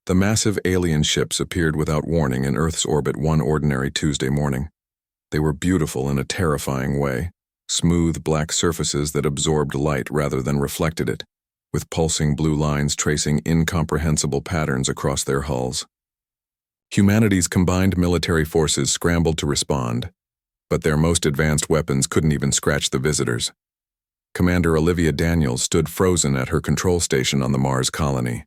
The massive alien ships appeared without warning in Earth's orbit one ordinary Tuesday morning. They were beautiful in a terrifying way, smooth black surfaces that absorbed light rather than reflected it, with pulsing blue lines tracing incomprehensible patterns across their hulls. Humanity's combined military forces scrambled to respond, but their most advanced weapons couldn't even scratch the visitors. Commander Olivia Daniels stood frozen at her control station on the Mars colony.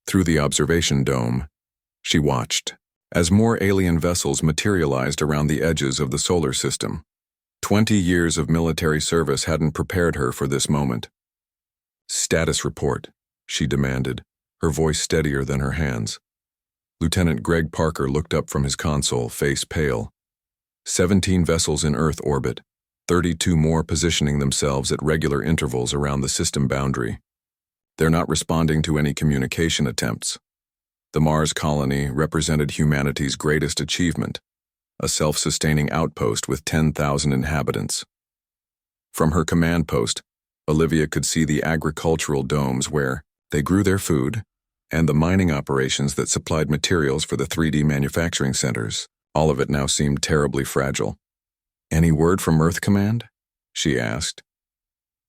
Through the observation dome, she watched as more alien vessels materialized around the edges of the solar system. 20 years of military service hadn't prepared her for this moment. "Status report," she demanded, her voice steadier than her hands. Lieutenant Greg Parker looked up from his console, face pale. 17 vessels in Earth orbit, 32 more positioning themselves at regular intervals around the system boundary. They're not responding to any communication attempts. The Mars colony represented humanity's greatest achievement, a self-sustaining outpost with 10,000 inhabitants. From her command post, Olivia could see the agricultural domes where they grew their food, and the mining operations that supplied materials for the 3D manufacturing centers. All of it now seemed terribly fragile. "Any word from Earth Command?" she asked.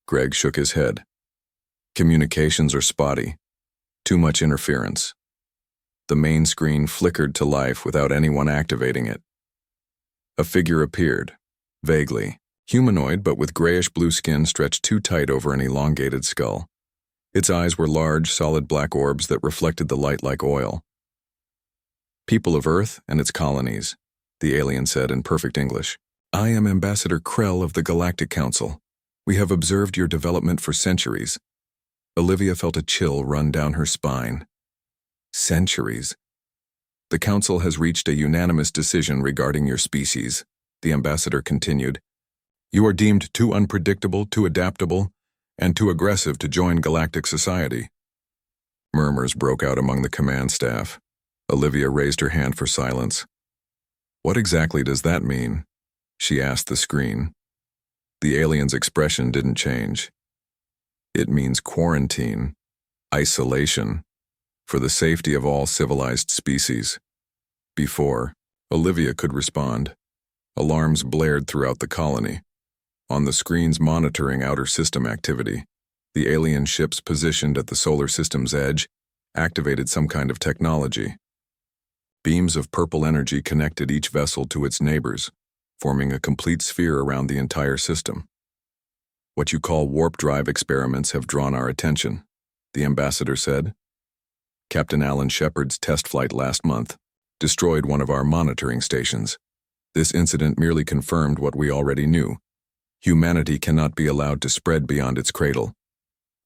Greg shook his head. "Communications are spotty. Too much interference." The main screen flickered to life without anyone activating it. A figure appeared, vaguely, humanoid but with grayish-blue skin stretched too tight over an elongated skull. Its eyes were large, solid black orbs that reflected the light like oil. "People of Earth and its colonies," the alien said in perfect English. "I am Ambassador Krell of the Galactic Council. We have observed your development for centuries." Olivia felt a chill run down her spine. "Centuries?" "The Council has reached a unanimous decision regarding your species," the ambassador continued. "You are deemed too unpredictable, too adaptable, and too aggressive to join galactic society." Murmurs broke out among the command staff. Olivia raised her hand for silence. "What exactly does that mean?" she asked the screen. The alien's expression didn't change. "It means quarantine, isolation, for the safety of all civilized species." Before Olivia could respond, alarms blared throughout the colony. On the screens monitoring outer system activity, the alien ships positioned at the solar system's edge activated some kind of technology. Beams of purple energy connected each vessel to its neighbors, forming a complete sphere around the entire system. "What you call warp drive experiments have drawn our attention," the ambassador said. "Captain Alan Shepard's test flight last month destroyed one of our monitoring stations. This incident merely confirmed what we already knew. Humanity cannot be allowed to spread beyond its cradle."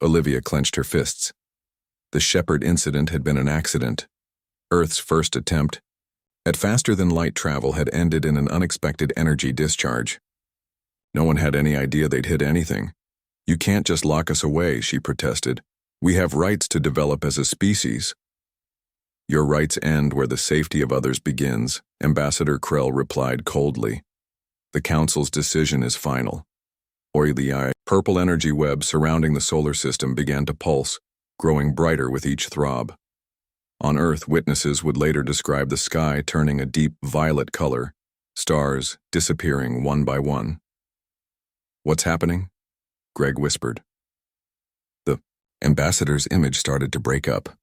Olivia clenched her fists. The Shepard incident had been an accident. Earth's first attempt at faster-than-light travel had ended in an unexpected energy discharge. No one had any idea they'd hit anything. "You can't just lock us away," she protested. "We have rights to develop as a species." "Your rights end where the safety of others begins," Ambassador Krell replied coldly. "The Council's decision is final." Oily-eyed, purple energy webs surrounding the solar system began to pulse, growing brighter with each throb. On Earth, witnesses would later describe the sky turning a deep violet color, stars disappearing one by one. "What's happening?" Greg whispered. The ambassador's image started to break up.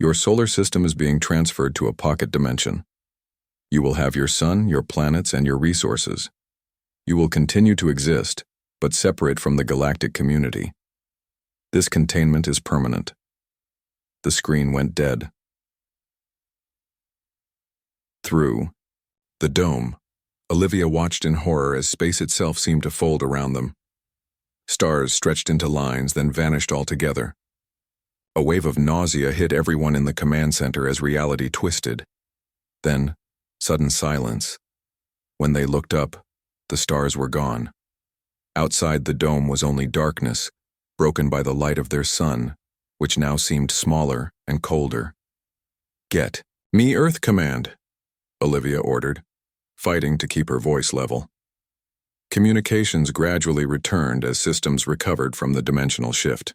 "Your solar system is being transferred to a pocket dimension. You will have your sun, your planets, and your resources. You will continue to exist, but separate from the galactic community. This containment is permanent." The screen went dead. Through the dome, Olivia watched in horror as space itself seemed to fold around them. Stars stretched into lines, then vanished altogether. A wave of nausea hit everyone in the command center as reality twisted. Then, sudden silence. When they looked up, the stars were gone. Outside the dome was only darkness, broken by the light of their sun, which now seemed smaller and colder. "Get me Earth Command," Olivia ordered, fighting to keep her voice level. Communications gradually returned as systems recovered from the dimensional shift.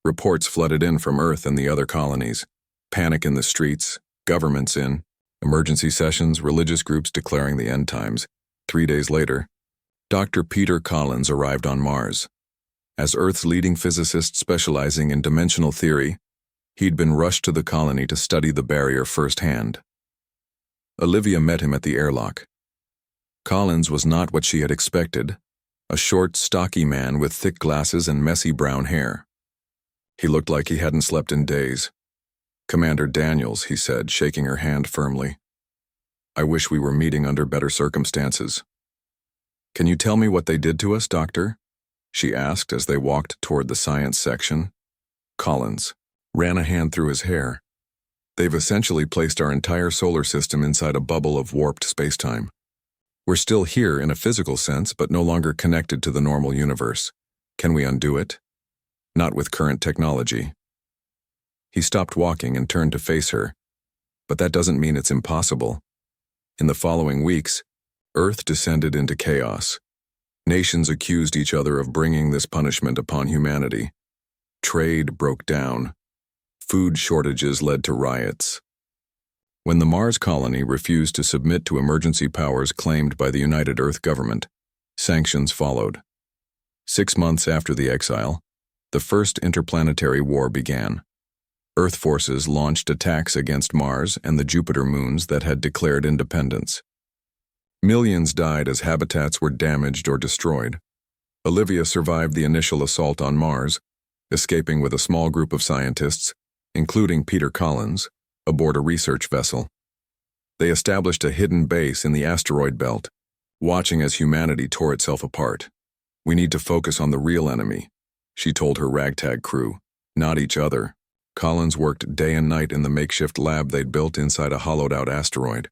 Reports flooded in from Earth and the other colonies. Panic in the streets, governments in, emergency sessions, religious groups declaring the end times. 3 days later, Dr. Peter Collins arrived on Mars. As Earth's leading physicist specializing in dimensional theory, he'd been rushed to the colony to study the barrier firsthand. Olivia met him at the airlock. Collins was not what she had expected, a short, stocky man with thick glasses and messy brown hair. He looked like he hadn't slept in days. "Commander Daniels," he said, shaking her hand firmly. "I wish we were meeting under better circumstances." "Can you tell me what they did to us, Doctor?" she asked as they walked toward the science section. Collins ran a hand through his hair. "They've essentially placed our entire solar system inside a bubble of warped spacetime. We're still here in a physical sense, but no longer connected to the normal universe. Can we undo it? Not with current technology." He stopped walking and turned to face her. "But that doesn't mean it's impossible." In the following weeks, Earth descended into chaos. Nations accused each other of bringing this punishment upon humanity. Trade broke down. Food shortages led to riots. When the Mars colony refused to submit to emergency powers claimed by the United Earth government, sanctions followed. 6 months after the exile, the first interplanetary war began. Earth forces launched attacks against Mars and the Jupiter moons that had declared independence. Millions died as habitats were damaged or destroyed. Olivia survived the initial assault on Mars, escaping with a small group of scientists, including Peter Collins, aboard a research vessel. They established a hidden base in the asteroid belt, watching as humanity tore itself apart. "We need to focus on the real enemy," she told her ragtag crew, "not each other." Collins worked day and night in the makeshift lab they'd built inside a hollowed-out asteroid.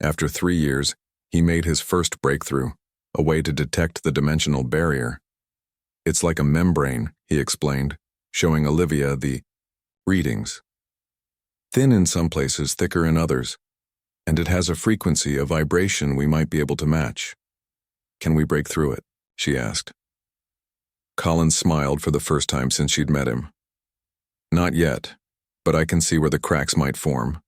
After 3 years, he made his first breakthrough, a way to detect the dimensional barrier. "It's like a membrane," he explained, showing Olivia the readings. "Thin in some places, thicker in others, and it has a frequency, a vibration we might be able to match. Can we break through it?" she asked. Collins smiled for the first time since she'd met him. "Not yet, but I can see where the cracks might form."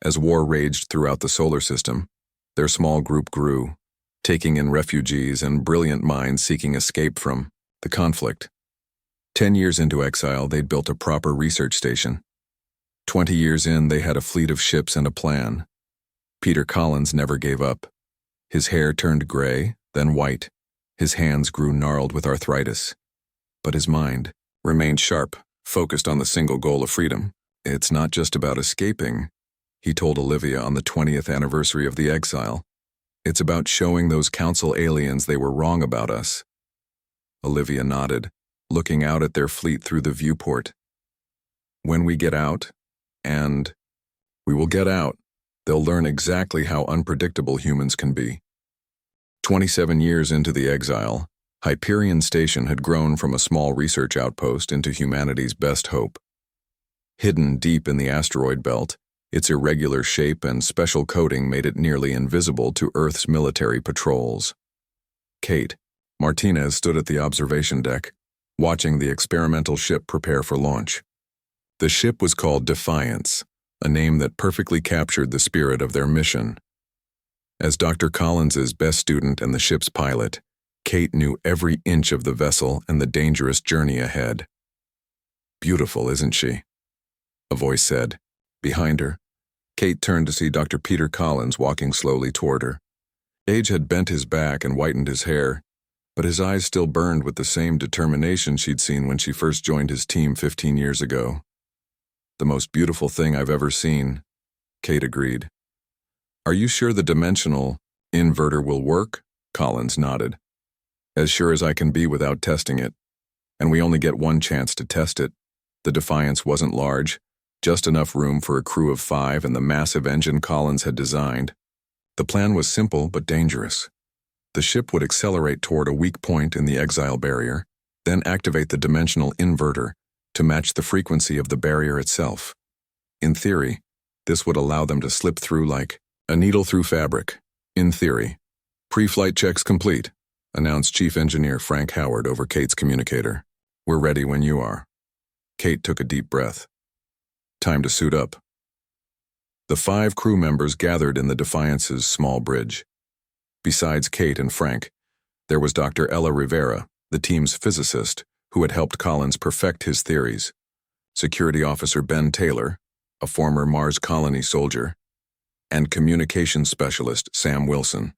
As war raged throughout the solar system, their small group grew, taking in refugees and brilliant minds seeking escape from the conflict. 10 years into exile, they'd built a proper research station. 20 years in, they had a fleet of ships and a plan. Peter Collins never gave up. His hair turned gray, then white. His hands grew gnarled with arthritis. But his mind remained sharp, focused on the single goal of freedom. "It's not just about escaping," he told Olivia on the 20th anniversary of the exile. "It's about showing those council aliens they were wrong about us." Olivia nodded, looking out at their fleet through the viewport. "When we get out, and we will get out, they'll learn exactly how unpredictable humans can be." 27 years into the exile, Hyperion Station had grown from a small research outpost into humanity's best hope. Hidden deep in the asteroid belt, its irregular shape and special coating made it nearly invisible to Earth's military patrols. Kate Martinez stood at the observation deck, watching the experimental ship prepare for launch. The ship was called Defiance, a name that perfectly captured the spirit of their mission. As Dr. Collins's best student and the ship's pilot, Kate knew every inch of the vessel and the dangerous journey ahead. "Beautiful, isn't she?" a voice said. Behind her, Kate turned to see Dr. Peter Collins walking slowly toward her. Age had bent his back and whitened his hair, but his eyes still burned with the same determination she'd seen when she first joined his team 15 years ago. "The most beautiful thing I've ever seen," Kate agreed. "Are you sure the dimensional inverter will work?" Collins nodded. "As sure as I can be without testing it. And we only get one chance to test it." The Defiance wasn't large, just enough room for a crew of 5 and the massive engine Collins had designed. The plan was simple but dangerous. The ship would accelerate toward a weak point in the exile barrier, then activate the dimensional inverter to match the frequency of the barrier itself. In theory, this would allow them to slip through like a needle through fabric. In theory. "Pre-flight checks complete," announced Chief Engineer Frank Howard over Kate's communicator. "We're ready when you are." Kate took a deep breath. Time to suit up. The 5 crew members gathered in the Defiance's small bridge. Besides Kate and Frank, there was Dr. Ella Rivera, the team's physicist, who had helped Collins perfect his theories, Security Officer Ben Taylor, a former Mars colony soldier, and Communications Specialist Sam Wilson.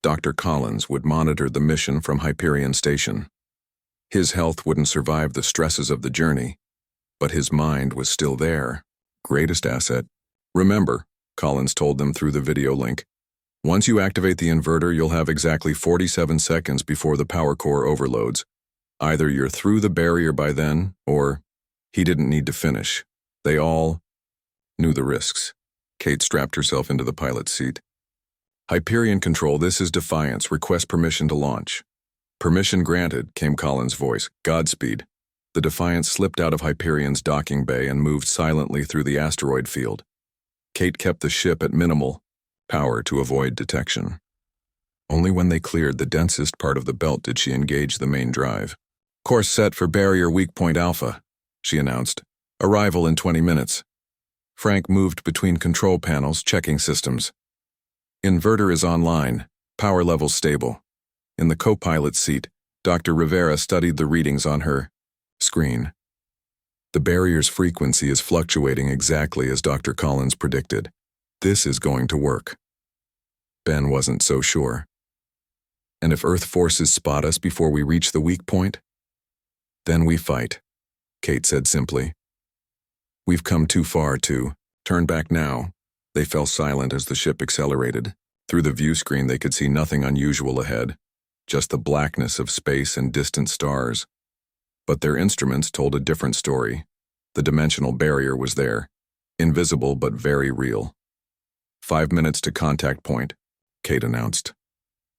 Dr. Collins would monitor the mission from Hyperion Station. His health wouldn't survive the stresses of the journey, but his mind was still there. Greatest asset. Remember, Collins told them through the video link, once you activate the inverter, you'll have exactly 47 seconds before the power core overloads. Either you're through the barrier by then, or he didn't need to finish. They all knew the risks. Kate strapped herself into the pilot's seat. Hyperion Control, this is Defiance. Request permission to launch. Permission granted, came Collins' voice. Godspeed. The Defiance slipped out of Hyperion's docking bay and moved silently through the asteroid field. Kate kept the ship at minimal power to avoid detection. Only when they cleared the densest part of the belt did she engage the main drive. Course set for Barrier Weak Point Alpha, she announced. Arrival in 20 minutes. Frank moved between control panels, checking systems. Inverter is online, power levels stable. In the co-pilot seat, Dr. Rivera studied the readings on her screen. The barrier's frequency is fluctuating exactly as Dr. Collins predicted. This is going to work. Ben wasn't so sure. And if Earth forces spot us before we reach the weak point? Then we fight, Kate said simply. We've come too far to turn back now. They fell silent as the ship accelerated. Through the view screen they could see nothing unusual ahead, just the blackness of space and distant stars. But their instruments told a different story. The dimensional barrier was there, invisible but very real. 5 minutes to contact point, Kate announced.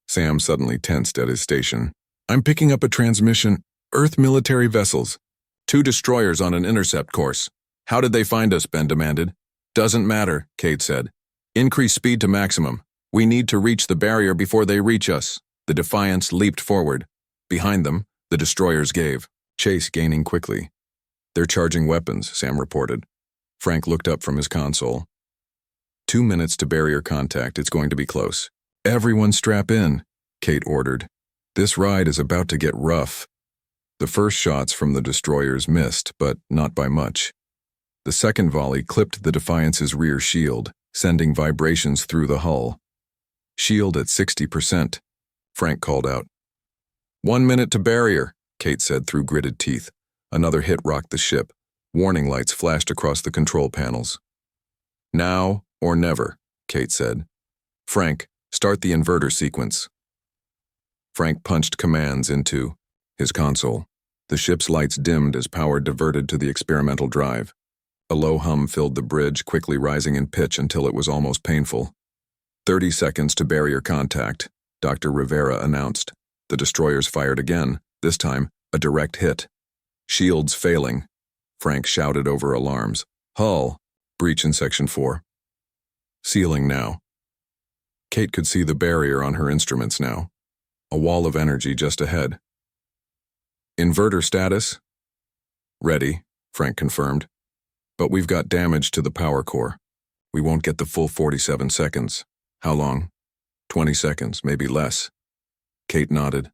Sam suddenly tensed at his station. I'm picking up a transmission. Earth military vessels. 2 destroyers on an intercept course. How did they find us? Ben demanded. Doesn't matter, Kate said. Increase speed to maximum. We need to reach the barrier before they reach us. The Defiance leaped forward. Behind them, the destroyers gave chase, gaining quickly. They're charging weapons, Sam reported. Frank looked up from his console. 2 minutes to barrier contact. It's going to be close. Everyone strap in, Kate ordered. This ride is about to get rough. The first shots from the destroyers missed, but not by much. The second volley clipped the Defiance's rear shield, sending vibrations through the hull. Shield at 60%, Frank called out. 1 minute to barrier, Kate said through gritted teeth. Another hit rocked the ship. Warning lights flashed across the control panels. Now or never, Kate said. Frank, start the inverter sequence. Frank punched commands into his console. The ship's lights dimmed as power diverted to the experimental drive. A low hum filled the bridge, quickly rising in pitch until it was almost painful. 30 seconds to barrier contact, Dr. Rivera announced. The destroyers fired again, this time a direct hit. Shields failing, Frank shouted over alarms. Hull, breach in Section 4. Sealing now. Kate could see the barrier on her instruments now. A wall of energy just ahead. Inverter status? Ready, Frank confirmed. But we've got damage to the power core. We won't get the full 47 seconds. How long? 20 seconds, maybe less. Kate nodded.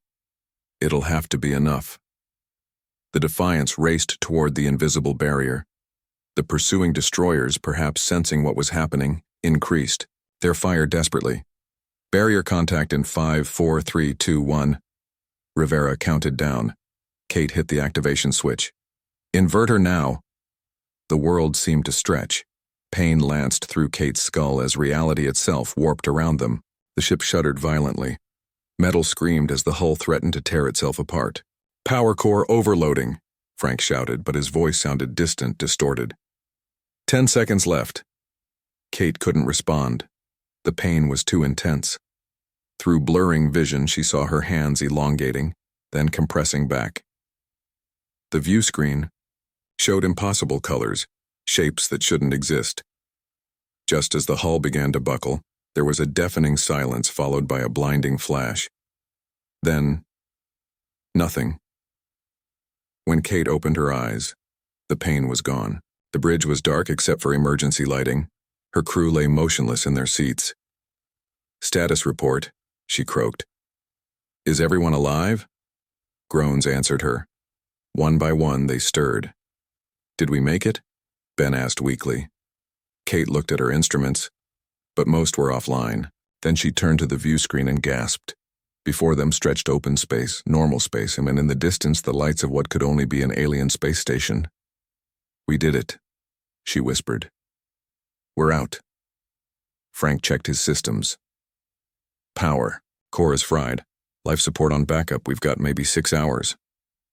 It'll have to be enough. The Defiance raced toward the invisible barrier. The pursuing destroyers, perhaps sensing what was happening, increased. Their fire desperately. Barrier contact in 5, 4, 3, 2, 1. Rivera counted down. Kate hit the activation switch. Inverter now. The world seemed to stretch. Pain lanced through Kate's skull as reality itself warped around them. The ship shuddered violently. Metal screamed as the hull threatened to tear itself apart. Power core overloading, Frank shouted, but his voice sounded distant, distorted. 10 seconds left. Kate couldn't respond. The pain was too intense. Through blurring vision, she saw her hands elongating, then compressing back. The view screen showed impossible colors, shapes that shouldn't exist. Just as the hull began to buckle, there was a deafening silence followed by a blinding flash. Then, nothing. When Kate opened her eyes, the pain was gone. The bridge was dark except for emergency lighting. Her crew lay motionless in their seats. "Status report," she croaked. "Is everyone alive?" Groans answered her. One by one, they stirred. "Did we make it?" Ben asked weakly. Kate looked at her instruments, but most were offline. Then she turned to the view screen and gasped. Before them stretched open space, normal space, and in the distance the lights of what could only be an alien space station. "We did it," she whispered. "We're out." Frank checked his systems. "Power. Core is fried. Life support on backup. We've got maybe 6 hours."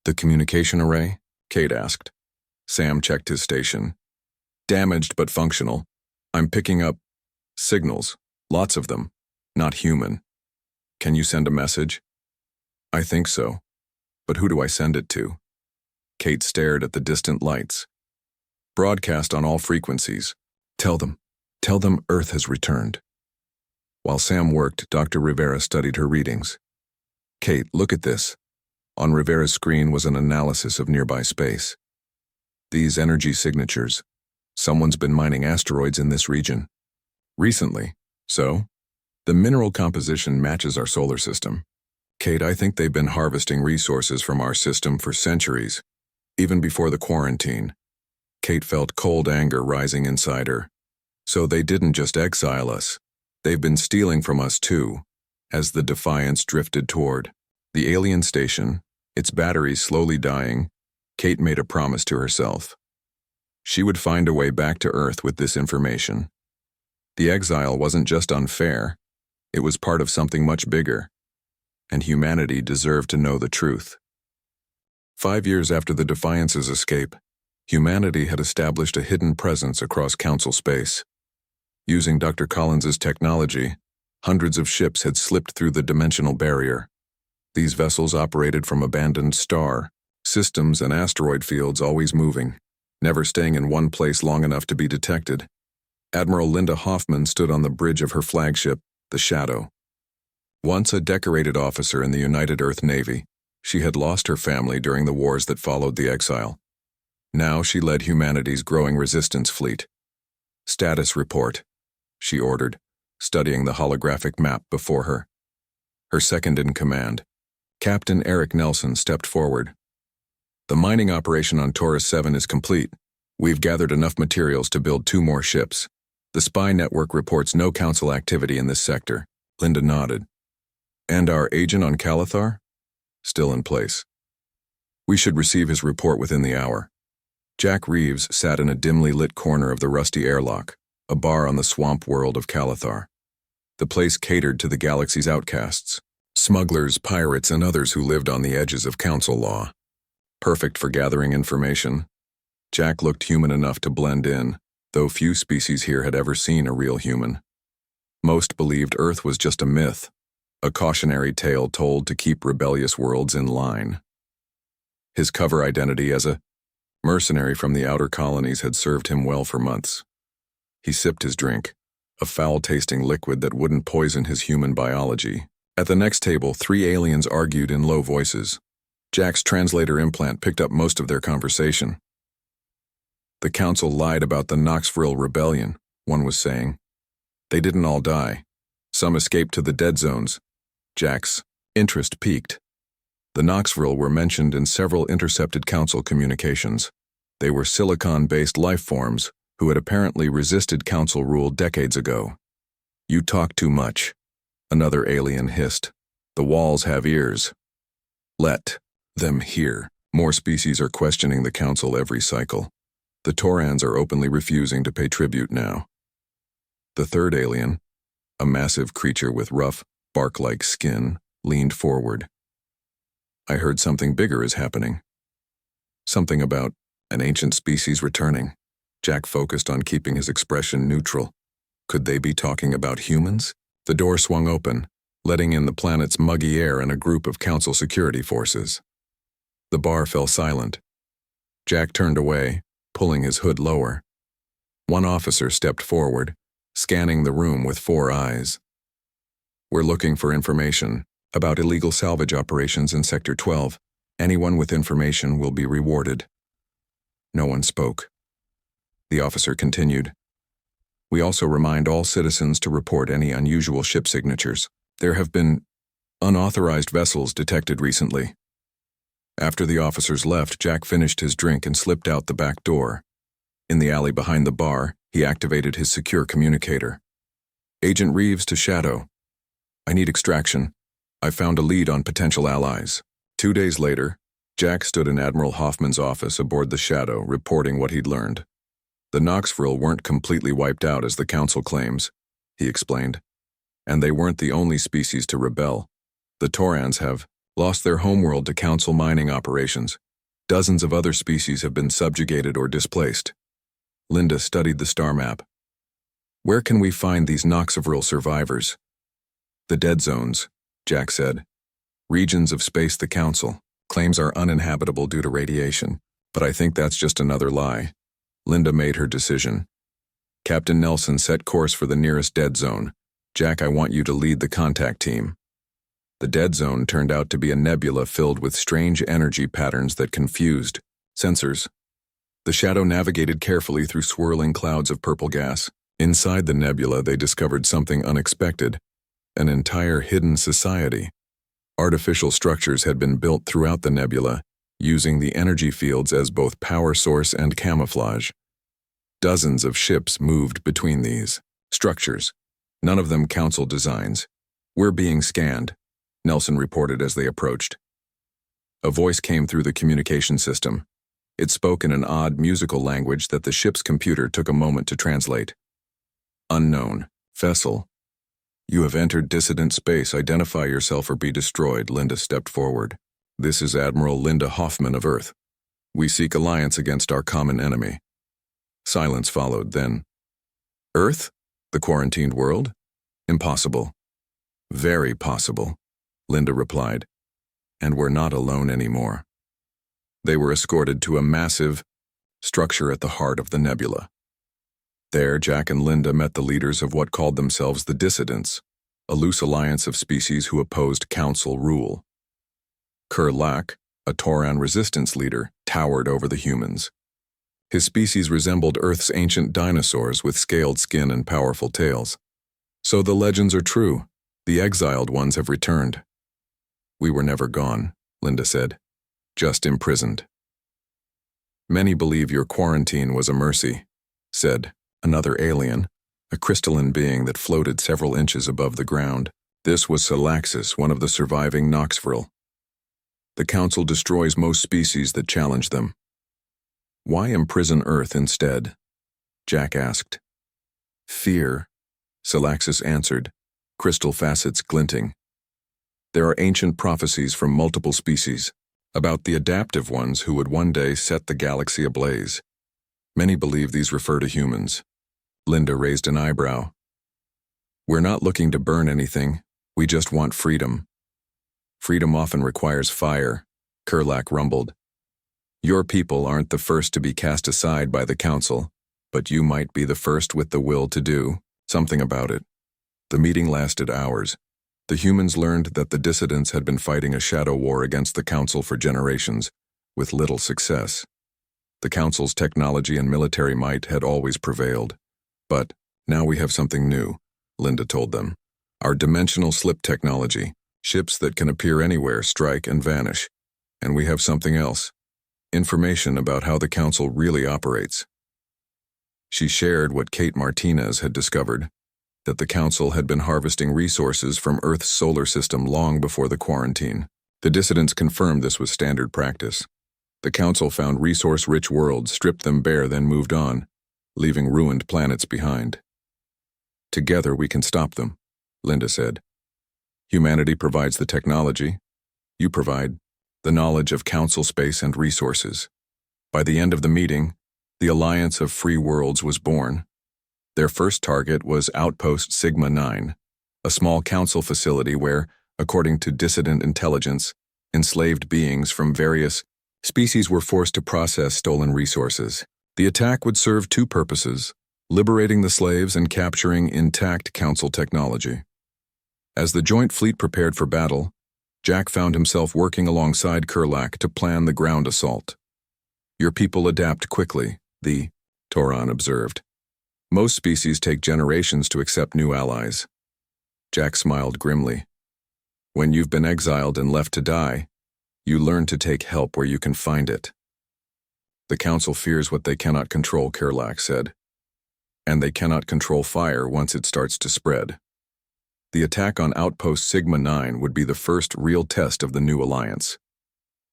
"The communication array?" Kate asked. Sam checked his station. "Damaged but functional. I'm picking up signals. Lots of them. Not human. Can you send a message?" "I think so. But who do I send it to?" Kate stared at the distant lights. "Broadcast on all frequencies. Tell them Earth has returned." While Sam worked, Dr. Rivera studied her readings. "Kate, look at this." On Rivera's screen was an analysis of nearby space. "These energy signatures. Someone's been mining asteroids in this region. Recently. So? The mineral composition matches our solar system. Kate, I think they've been harvesting resources from our system for centuries, even before the quarantine." Kate felt cold anger rising inside her. "So they didn't just exile us. They've been stealing from us too." As the Defiance drifted toward the alien station, its batteries slowly dying, Kate made a promise to herself. She would find a way back to Earth with this information. The exile wasn't just unfair, it was part of something much bigger, and humanity deserved to know the truth. 5 years after the Defiance's escape, humanity had established a hidden presence across Council space. Using Dr. Collins's technology, hundreds of ships had slipped through the dimensional barrier. These vessels operated from abandoned star systems and asteroid fields, always moving, never staying in one place long enough to be detected. Admiral Linda Hoffman stood on the bridge of her flagship, the Shadow. Once a decorated officer in the United Earth Navy, she had lost her family during the wars that followed the exile. Now she led humanity's growing resistance fleet. "Status report," she ordered, studying the holographic map before her. Her second in command, Captain Eric Nelson, stepped forward. "The mining operation on Taurus 7 is complete. We've gathered enough materials to build 2 more ships. The spy network reports no Council activity in this sector." Linda nodded. "And our agent on Calathar?" "Still in place. We should receive his report within the hour." Jack Reeves sat in a dimly lit corner of the rusty airlock, a bar on the swamp world of Calathar. The place catered to the galaxy's outcasts, smugglers, pirates, and others who lived on the edges of Council law. Perfect for gathering information. Jack looked human enough to blend in, though few species here had ever seen a real human. Most believed Earth was just a myth, a cautionary tale told to keep rebellious worlds in line. His cover identity as a mercenary from the outer colonies had served him well for months. He sipped his drink, a foul-tasting liquid that wouldn't poison his human biology. At the next table, 3 aliens argued in low voices. Jack's translator implant picked up most of their conversation. "The Council lied about the Knoxville Rebellion," one was saying. "They didn't all die. Some escaped to the dead zones." Jack's interest peaked. The Knoxville were mentioned in several intercepted Council communications. They were silicon-based life forms who had apparently resisted Council rule decades ago. "You talk too much," another alien hissed. "The walls have ears. Let them hear." More species are questioning the Council every cycle. The Taurans are openly refusing to pay tribute now. The third alien, a massive creature with rough, bark-like skin, leaned forward. "I heard something bigger is happening. Something about an ancient species returning." Jack focused on keeping his expression neutral. Could they be talking about humans? The door swung open, letting in the planet's muggy air and a group of Council security forces. The bar fell silent. Jack turned away, pulling his hood lower. One officer stepped forward, scanning the room with 4 eyes. "We're looking for information about illegal salvage operations in Sector 12. Anyone with information will be rewarded." No one spoke. the officer continued. We also remind all citizens to report any unusual ship signatures. There have been unauthorized vessels detected recently. After the officers left, Jack finished his drink and slipped out the back door. In the alley behind the bar, he activated his secure communicator. Agent Reeves to Shadow. I need extraction. I found a lead on potential allies. 2 days later, Jack stood in Admiral Hoffman's office aboard the Shadow, reporting what he'd learned. The Knoxville weren't completely wiped out as the Council claims, he explained. And they weren't the only species to rebel. The Taurans have lost their homeworld to Council mining operations. Dozens of other species have been subjugated or displaced. Linda studied the star map. Where can we find these Knoxville survivors? The dead zones, Jack said. Regions of space the Council claims are uninhabitable due to radiation, but I think that's just another lie. Linda made her decision. Captain Nelson set course for the nearest dead zone. Jack, I want you to lead the contact team. The dead zone turned out to be a nebula filled with strange energy patterns that confused sensors. The Shadow navigated carefully through swirling clouds of purple gas. Inside the nebula, they discovered something unexpected, an entire hidden society. Artificial structures had been built throughout the nebula, using the energy fields as both power source and camouflage. Dozens of ships moved between these structures, none of them Council designs. We're being scanned, Nelson reported as they approached. A voice came through the communication system. It spoke in an odd musical language that the ship's computer took a moment to translate. Unknown. Vessel. You have entered dissident space. Identify yourself or be destroyed. Linda stepped forward. This is Admiral Linda Hoffman of Earth. We seek alliance against our common enemy. Silence followed, then. Earth? The quarantined world? Impossible. Very possible, Linda replied. And we're not alone anymore. They were escorted to a massive structure at the heart of the nebula. There, Jack and Linda met the leaders of what called themselves the Dissidents, a loose alliance of species who opposed Council rule. Kurlak, a Tauran resistance leader, towered over the humans. His species resembled Earth's ancient dinosaurs with scaled skin and powerful tails. So the legends are true. The exiled ones have returned. We were never gone, Linda said. Just imprisoned. Many believe your quarantine was a mercy, said another alien, a crystalline being that floated several inches above the ground. This was Salaxis, one of the surviving Knoxville. The Council destroys most species that challenge them. Why imprison Earth instead? Jack asked. Fear, Salaxis answered, crystal facets glinting. There are ancient prophecies from multiple species about the adaptive ones who would one day set the galaxy ablaze. Many believe these refer to humans. Linda raised an eyebrow. We're not looking to burn anything. We just want freedom. Freedom often requires fire, Kurlak rumbled. Your people aren't the first to be cast aside by the Council, but you might be the first with the will to do something about it. The meeting lasted hours. The humans learned that the dissidents had been fighting a shadow war against the Council for generations, with little success. The Council's technology and military might had always prevailed. But now we have something new, Linda told them. Our dimensional slip technology, ships that can appear anywhere, strike, and vanish. And we have something else. Information about how the Council really operates. She shared what Kate Martinez had discovered, that the Council had been harvesting resources from Earth's solar system long before the quarantine. The dissidents confirmed this was standard practice. The Council found resource-rich worlds, stripped them bare, then moved on, leaving ruined planets behind. Together we can stop them, Linda said. Humanity provides the technology. You provide the knowledge of Council space and resources. By the end of the meeting, the Alliance of Free Worlds was born. Their first target was Outpost Sigma-9, a small Council facility where, according to dissident intelligence, enslaved beings from various species were forced to process stolen resources. The attack would serve two purposes: liberating the slaves and capturing intact Council technology. As the joint fleet prepared for battle, Jack found himself working alongside Kurlak to plan the ground assault. Your people adapt quickly, the Toron observed. Most species take generations to accept new allies. Jack smiled grimly. When you've been exiled and left to die, you learn to take help where you can find it. The Council fears what they cannot control, Kerlak said. And they cannot control fire once it starts to spread. The attack on Outpost Sigma-9 would be the first real test of the new alliance.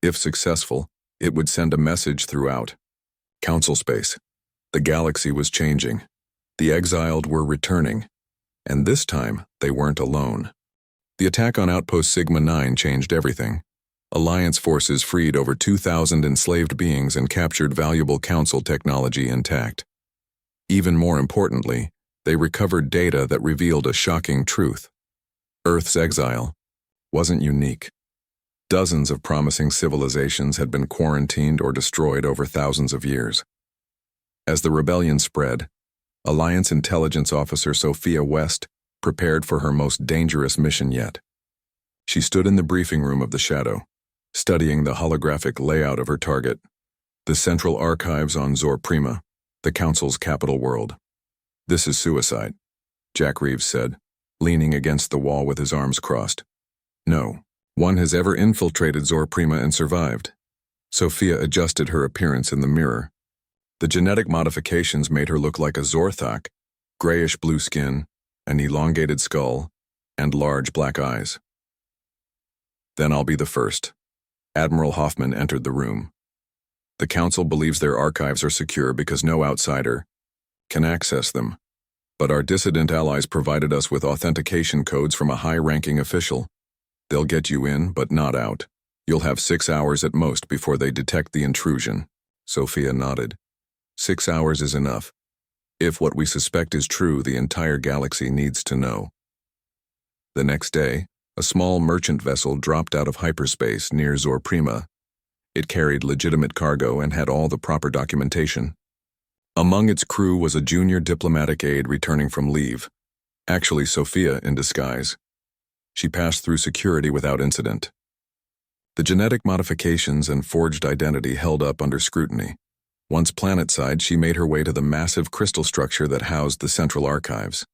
If successful, it would send a message throughout Council space. The galaxy was changing. The exiled were returning. And this time, they weren't alone. The attack on Outpost Sigma-9 changed everything. Alliance forces freed over 2,000 enslaved beings and captured valuable Council technology intact. Even more importantly, they recovered data that revealed a shocking truth. Earth's exile wasn't unique. Dozens of promising civilizations had been quarantined or destroyed over thousands of years. As the rebellion spread, Alliance Intelligence Officer Sophia West prepared for her most dangerous mission yet. She stood in the briefing room of the Shadow, studying the holographic layout of her target, the central archives on Zor Prima, the Council's capital world. "This is suicide," Jack Reeves said, leaning against the wall with his arms crossed. "No one has ever infiltrated Zor Prima and survived." Sophia adjusted her appearance in the mirror. The genetic modifications made her look like a Zorthak, grayish-blue skin, an elongated skull, and large black eyes. "Then I'll be the first." Admiral Hoffman entered the room. "The Council believes their archives are secure because no outsider can access them. But our dissident allies provided us with authentication codes from a high-ranking official. They'll get you in, but not out. You'll have 6 hours at most before they detect the intrusion." Sophia nodded. 6 hours is enough. If what we suspect is true, the entire galaxy needs to know. The next day, a small merchant vessel dropped out of hyperspace near Zor Prima. It carried legitimate cargo and had all the proper documentation. Among its crew was a junior diplomatic aide returning from leave. Actually, Sophia in disguise. She passed through security without incident. The genetic modifications and forged identity held up under scrutiny. Once planetside, she made her way to the massive crystal structure that housed the central archives.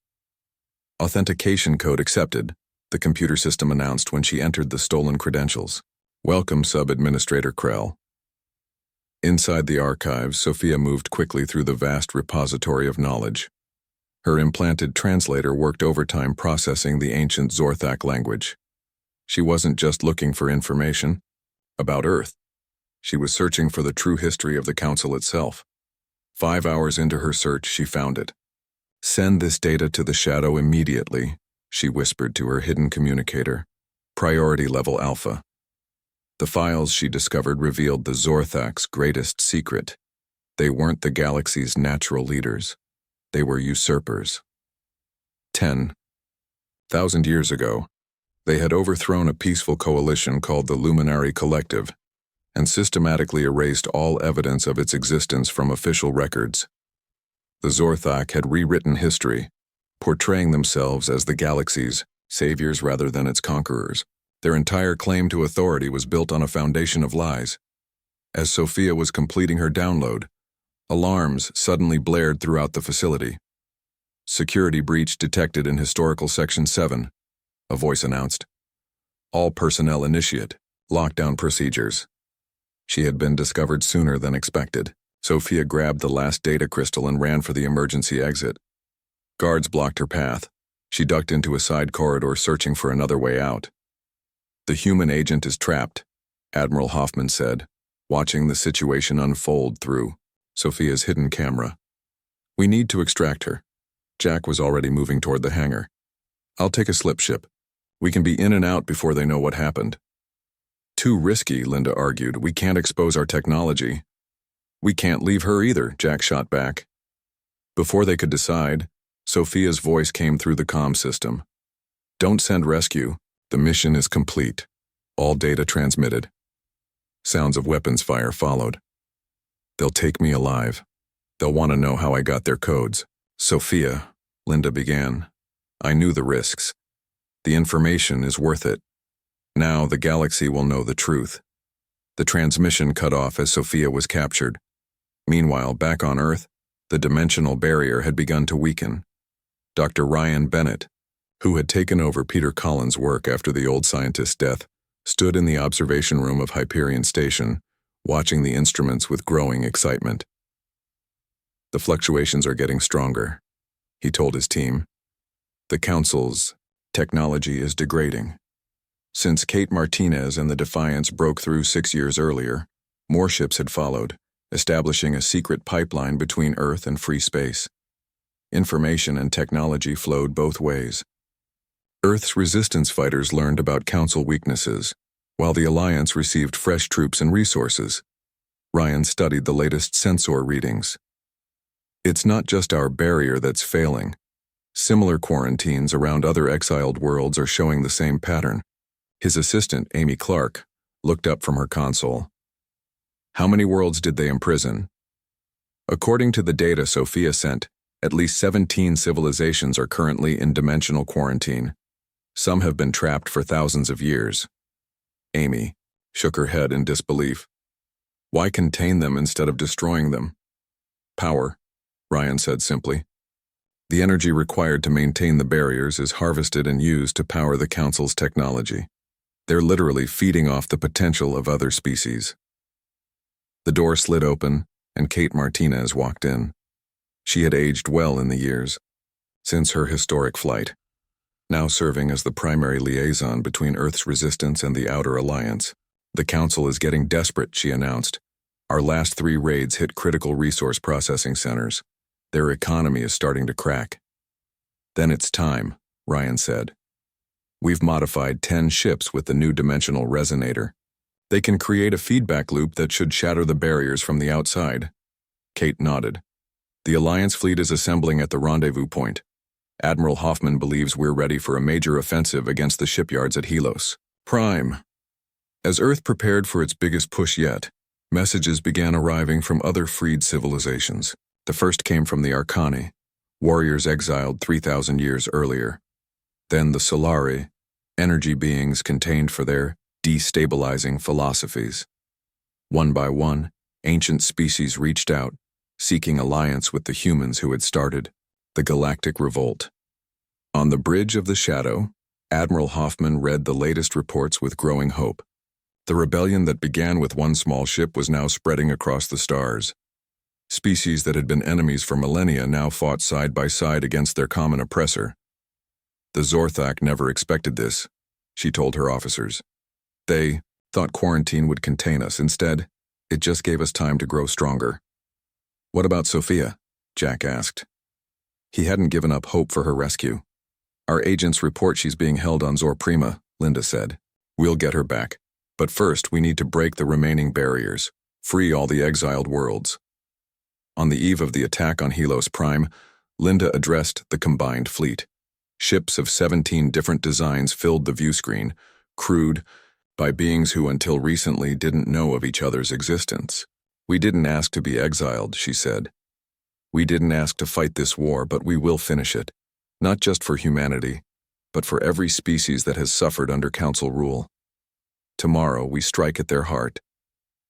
"Authentication code accepted," the computer system announced when she entered the stolen credentials. "Welcome, Sub-Administrator Krell." Inside the archives, Sophia moved quickly through the vast repository of knowledge. Her implanted translator worked overtime processing the ancient Zorthak language. She wasn't just looking for information about Earth. She was searching for the true history of the Council itself. 5 hours into her search, she found it. "Send this data to the Shadow immediately," she whispered to her hidden communicator. "Priority level Alpha." The files she discovered revealed the Zorthak's greatest secret. They weren't the galaxy's natural leaders. They were usurpers. 10,000 years ago, they had overthrown a peaceful coalition called the Luminary Collective and systematically erased all evidence of its existence from official records. The Zorthak had rewritten history, portraying themselves as the galaxy's saviors rather than its conquerors. Their entire claim to authority was built on a foundation of lies. As Sophia was completing her download, alarms suddenly blared throughout the facility. "Security breach detected in Historical Section 7, a voice announced. "All personnel initiate lockdown procedures." She had been discovered sooner than expected. Sophia grabbed the last data crystal and ran for the emergency exit. Guards blocked her path. She ducked into a side corridor searching for another way out. "The human agent is trapped," Admiral Hoffman said, watching the situation unfold through Sophia's hidden camera. "We need to extract her." Jack was already moving toward the hangar. "I'll take a slip ship. We can be in and out before they know what happened." "Too risky," Linda argued. "We can't expose our technology." "We can't leave her either," Jack shot back. Before they could decide, Sophia's voice came through the comm system. "Don't send rescue. The mission is complete. All data transmitted." Sounds of weapons fire followed. "They'll take me alive. They'll want to know how I got their codes." "Sophia," Linda began, "I knew the risks. The information is worth it. Now the galaxy will know the truth." The transmission cut off as Sophia was captured. Meanwhile, back on Earth, The dimensional barrier had begun to weaken. Dr. Ryan Bennett, who had taken over Peter Collins' work after the old scientist's death, stood in the observation room of Hyperion Station, watching the instruments with growing excitement. "The fluctuations are getting stronger," he told his team. "The Council's technology is degrading. Since Kate Martinez and the Defiance broke through 6 years earlier, more ships had followed, establishing a secret pipeline between Earth and free space. Information and technology flowed both ways. Earth's resistance fighters learned about Council weaknesses, while the Alliance received fresh troops and resources. Ryan studied the latest sensor readings. It's not just our barrier that's failing. Similar quarantines around other exiled worlds are showing the same pattern. His assistant, Amy Clark, looked up from her console. "How many worlds did they imprison?" "According to the data Sophia sent, at least 17 civilizations are currently in dimensional quarantine. Some have been trapped for thousands of years." Amy shook her head in disbelief. "Why contain them instead of destroying them?" "Power," Ryan said simply. "The energy required to maintain the barriers is harvested and used to power the Council's technology. They're literally feeding off the potential of other species." The door slid open, and Kate Martinez walked in. She had aged well in the years, since her historic flight, now serving as the primary liaison between Earth's resistance and the Outer Alliance. "The Council is getting desperate," she announced. "Our last 3 raids hit critical resource processing centers. Their economy is starting to crack." "Then it's time," Ryan said. "We've modified 10 ships with the new dimensional resonator. They can create a feedback loop that should shatter the barriers from the outside." Kate nodded. "The Alliance fleet is assembling at the rendezvous point. Admiral Hoffman believes we're ready for a major offensive against the shipyards at Helos Prime." As Earth prepared for its biggest push yet, messages began arriving from other freed civilizations. The first came from the Arcani, warriors exiled 3,000 years earlier. Then the Solari, energy beings contained for their destabilizing philosophies. One by one, ancient species reached out, seeking alliance with the humans who had started the Galactic Revolt. On the bridge of the Shadow, Admiral Hoffman read the latest reports with growing hope. The rebellion that began with one small ship was now spreading across the stars. Species that had been enemies for millennia now fought side by side against their common oppressor. "The Zorthak never expected this," she told her officers. "They thought quarantine would contain us. Instead, it just gave us time to grow stronger." "What about Sophia?" Jack asked. He hadn't given up hope for her rescue. "Our agents report she's being held on Zor Prima," Linda said. "We'll get her back. But first, we need to break the remaining barriers, free all the exiled worlds." On the eve of the attack on Helos Prime, Linda addressed the combined fleet. Ships of 17 different designs filled the view screen, crewed by beings who until recently didn't know of each other's existence. "We didn't ask to be exiled," she said. "We didn't ask to fight this war, but we will finish it. Not just for humanity, but for every species that has suffered under Council rule. Tomorrow we strike at their heart.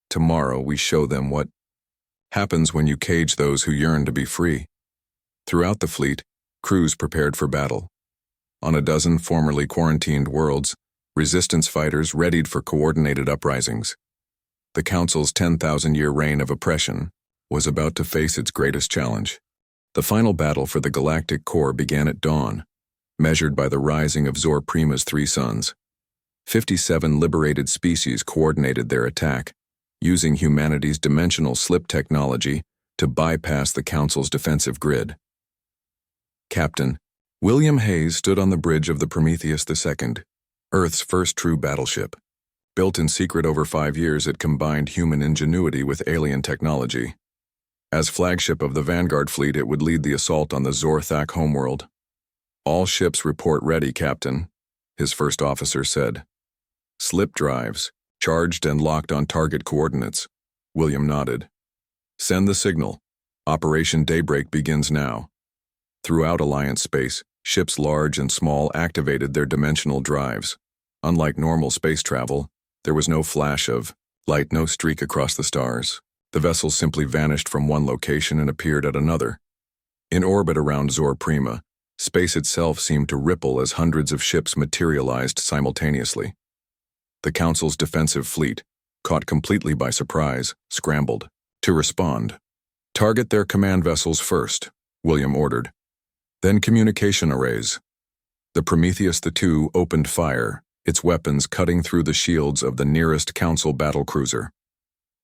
Tomorrow we show them what happens when you cage those who yearn to be free." Throughout the fleet, crews prepared for battle. On a dozen formerly quarantined worlds, resistance fighters readied for coordinated uprisings. The Council's 10,000-year reign of oppression was about to face its greatest challenge. The final battle for the galactic core began at dawn, measured by the rising of Zor Prima's 3 suns. 57 liberated species coordinated their attack, using humanity's dimensional slip technology to bypass the Council's defensive grid. Captain William Hayes stood on the bridge of the Prometheus II, Earth's first true battleship. Built in secret over 5 years, it combined human ingenuity with alien technology. As flagship of the Vanguard fleet, it would lead the assault on the Zorthak homeworld. "All ships report ready, Captain," his first officer said. "Slip drives, charged and locked on target coordinates." William nodded. "Send the signal. Operation Daybreak begins now." Throughout Alliance space, ships large and small activated their dimensional drives. Unlike normal space travel, there was no flash of light, no streak across the stars. The vessels simply vanished from one location and appeared at another. In orbit around Zor Prima, space itself seemed to ripple as hundreds of ships materialized simultaneously. The Council's defensive fleet, caught completely by surprise, scrambled to respond. "Target their command vessels first," William ordered. "Then communication arrays." The Prometheus II opened fire, its weapons cutting through the shields of the nearest Council battlecruiser.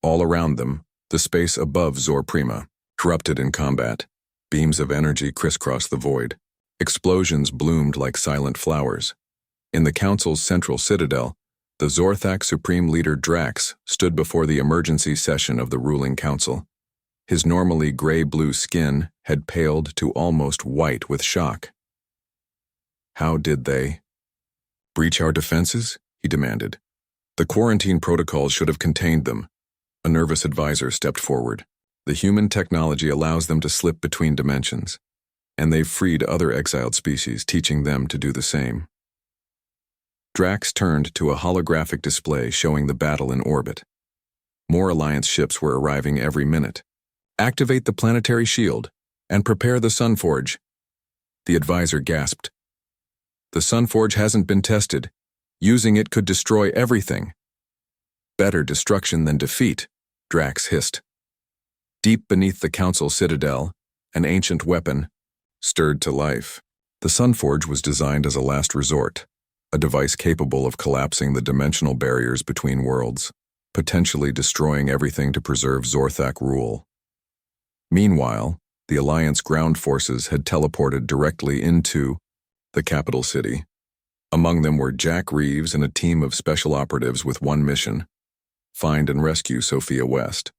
All around them, the space above Zor Prima erupted in combat. Beams of energy crisscrossed the void. Explosions bloomed like silent flowers. In the Council's central citadel, the Zorthak Supreme Leader Drax stood before the emergency session of the ruling council. His normally gray-blue skin had paled to almost white with shock. "How did they breach our defenses?" he demanded. "The quarantine protocols should have contained them." A nervous advisor stepped forward. "The human technology allows them to slip between dimensions, and they've freed other exiled species, teaching them to do the same." Drax turned to a holographic display showing the battle in orbit. More Alliance ships were arriving every minute. "Activate the planetary shield and prepare the Sunforge." The advisor gasped. "The Sunforge hasn't been tested. Using it could destroy everything." "Better destruction than defeat," Drax hissed. Deep beneath the Council citadel, an ancient weapon stirred to life. The Sunforge was designed as a last resort, a device capable of collapsing the dimensional barriers between worlds, potentially destroying everything to preserve Zorthak rule. Meanwhile, the Alliance ground forces had teleported directly into the capital city. Among them were Jack Reeves and a team of special operatives with one mission: find and rescue Sophia West.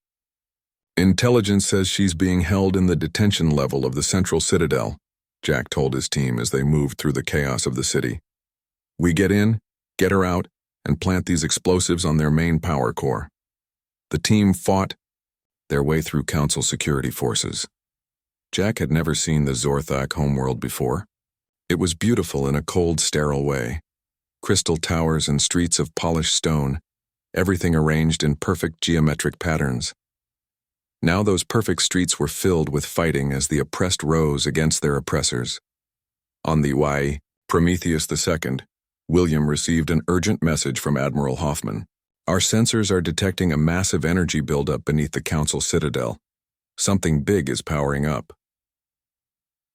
"Intelligence says she's being held in the detention level of the central citadel," Jack told his team as they moved through the chaos of the city. "We get in, get her out, and plant these explosives on their main power core." The team fought their way through Council security forces. Jack had never seen the Zorthak homeworld before. It was beautiful in a cold, sterile way. Crystal towers and streets of polished stone, everything arranged in perfect geometric patterns. Now those perfect streets were filled with fighting as the oppressed rose against their oppressors. On the HFY Prometheus II, William received an urgent message from Admiral Hoffman. "Our sensors are detecting a massive energy buildup beneath the Council citadel. Something big is powering up."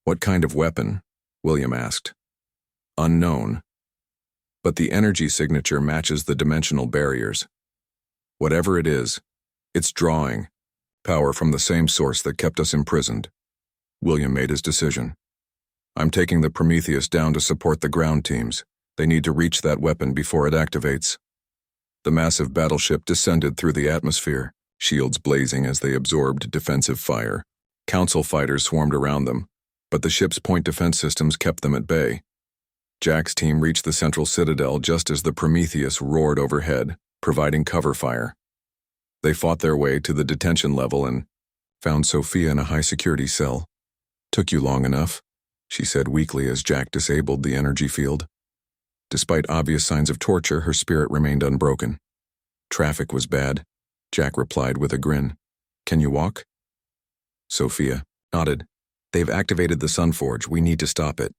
"What kind of weapon?" William asked. "Unknown. But the energy signature matches the dimensional barriers. Whatever it is, it's drawing power from the same source that kept us imprisoned." William made his decision. "I'm taking the Prometheus down to support the ground teams. They need to reach that weapon before it activates." The massive battleship descended through the atmosphere, shields blazing as they absorbed defensive fire. Council fighters swarmed around them, but the ship's point defense systems kept them at bay. Jack's team reached the central citadel just as the Prometheus roared overhead, providing cover fire. They fought their way to the detention level and found Sophia in a high-security cell. "Took you long enough," she said weakly as Jack disabled the energy field. Despite obvious signs of torture, her spirit remained unbroken. "Traffic was bad," Jack replied with a grin. "Can you walk?" Sophia nodded. "They've activated the Sunforge. We need to stop it."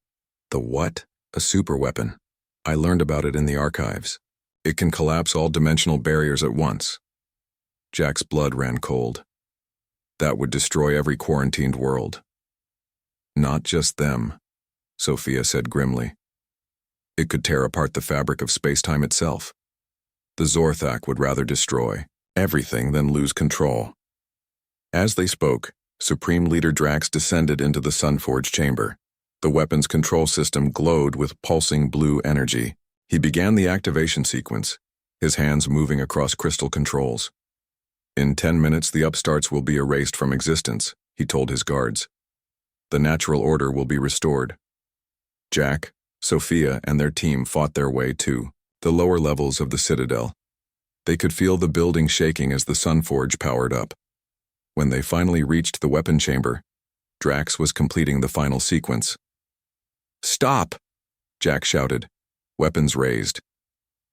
"The what?" "A superweapon. I learned about it in the archives. It can collapse all dimensional barriers at once." Jack's blood ran cold. "That would destroy every quarantined world." "Not just them," Sophia said grimly. "It could tear apart the fabric of space-time itself. The Zorthak would rather destroy everything than lose control." As they spoke, Supreme Leader Drax descended into the Sunforge chamber. The weapon's control system glowed with pulsing blue energy. He began the activation sequence, his hands moving across crystal controls. "In 10 minutes, the upstarts will be erased from existence," he told his guards. "The natural order will be restored." Jack, Sophia, and their team fought their way to the lower levels of the citadel. They could feel the building shaking as the Sunforge powered up. When they finally reached the weapon chamber, Drax was completing the final sequence. "Stop!" Jack shouted, weapons raised.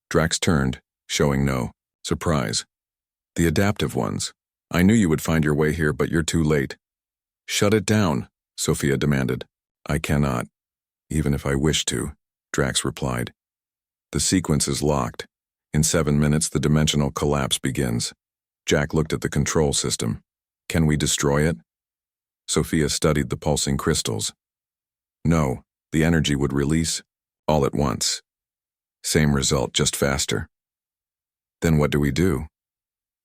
Drax turned, showing no surprise. "The adaptive ones," I knew you would find your way here, but you're too late. Shut it down, Sophia demanded. I cannot, even if I wish to, Drax replied. The sequence is locked. In 7 minutes, the dimensional collapse begins. Jack looked at the control system. Can we destroy it? Sophia studied the pulsing crystals. No, the energy would release all at once. Same result, just faster. Then what do we do?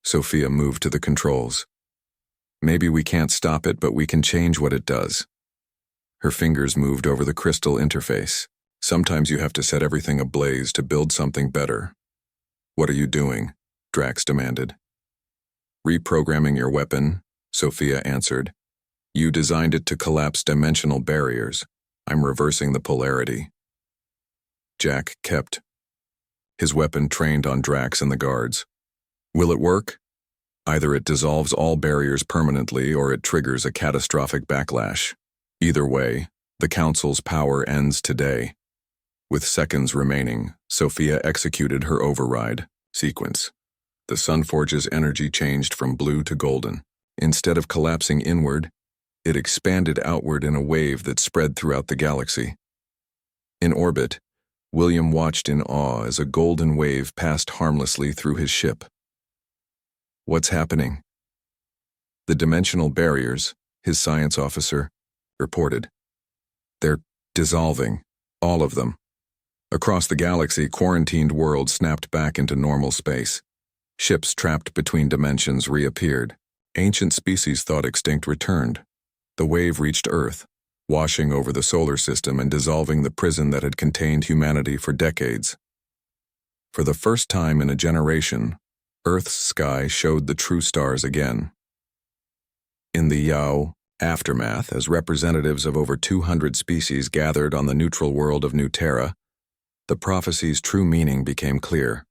Sophia moved to the controls. Maybe we can't stop it, but we can change what it does. Her fingers moved over the crystal interface. Sometimes you have to set everything ablaze to build something better. What are you doing? Drax demanded. Reprogramming your weapon, Sophia answered. You designed it to collapse dimensional barriers. I'm reversing the polarity. Jack kept. His weapon trained on Drax and the guards. Will it work? Either it dissolves all barriers permanently or it triggers a catastrophic backlash. Either way, the Council's power ends today. With seconds remaining, Sophia executed her override sequence. The Sunforge's energy changed from blue to golden. Instead of collapsing inward, it expanded outward in a wave that spread throughout the galaxy. In orbit, William watched in awe as a golden wave passed harmlessly through his ship. What's happening? The dimensional barriers, his science officer reported. They're dissolving, all of them. Across the galaxy, quarantined worlds snapped back into normal space. Ships trapped between dimensions reappeared. Ancient species thought extinct returned. The wave reached Earth, washing over the solar system and dissolving the prison that had contained humanity for decades. For the first time in a generation, Earth's sky showed the true stars again. In the Yao aftermath, as representatives of over 200 species gathered on the neutral world of New Terra, the prophecy's true meaning became clear.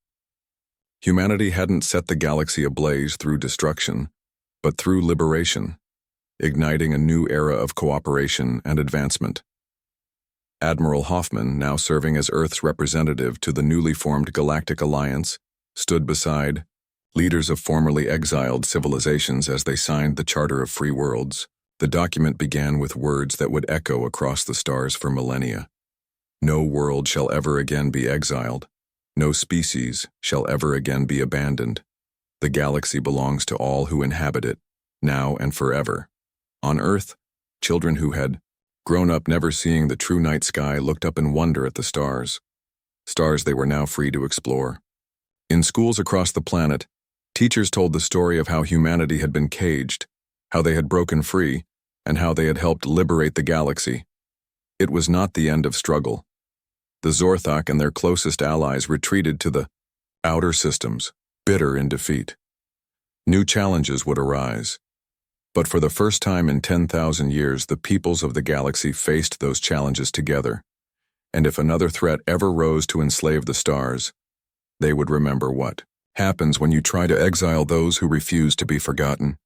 Humanity hadn't set the galaxy ablaze through destruction, but through liberation, igniting a new era of cooperation and advancement. Admiral Hoffman, now serving as Earth's representative to the newly formed Galactic Alliance, stood beside leaders of formerly exiled civilizations as they signed the Charter of Free Worlds. The document began with words that would echo across the stars for millennia. No world shall ever again be exiled. No species shall ever again be abandoned. The galaxy belongs to all who inhabit it, now and forever. On Earth, children who had grown up never seeing the true night sky looked up in wonder at the stars. Stars they were now free to explore. In schools across the planet, teachers told the story of how humanity had been caged, how they had broken free, and how they had helped liberate the galaxy. It was not the end of struggle. The Zorthok and their closest allies retreated to the outer systems, bitter in defeat. New challenges would arise. But for the first time in 10,000 years, the peoples of the galaxy faced those challenges together. And if another threat ever rose to enslave the stars, they would remember what happens when you try to exile those who refuse to be forgotten.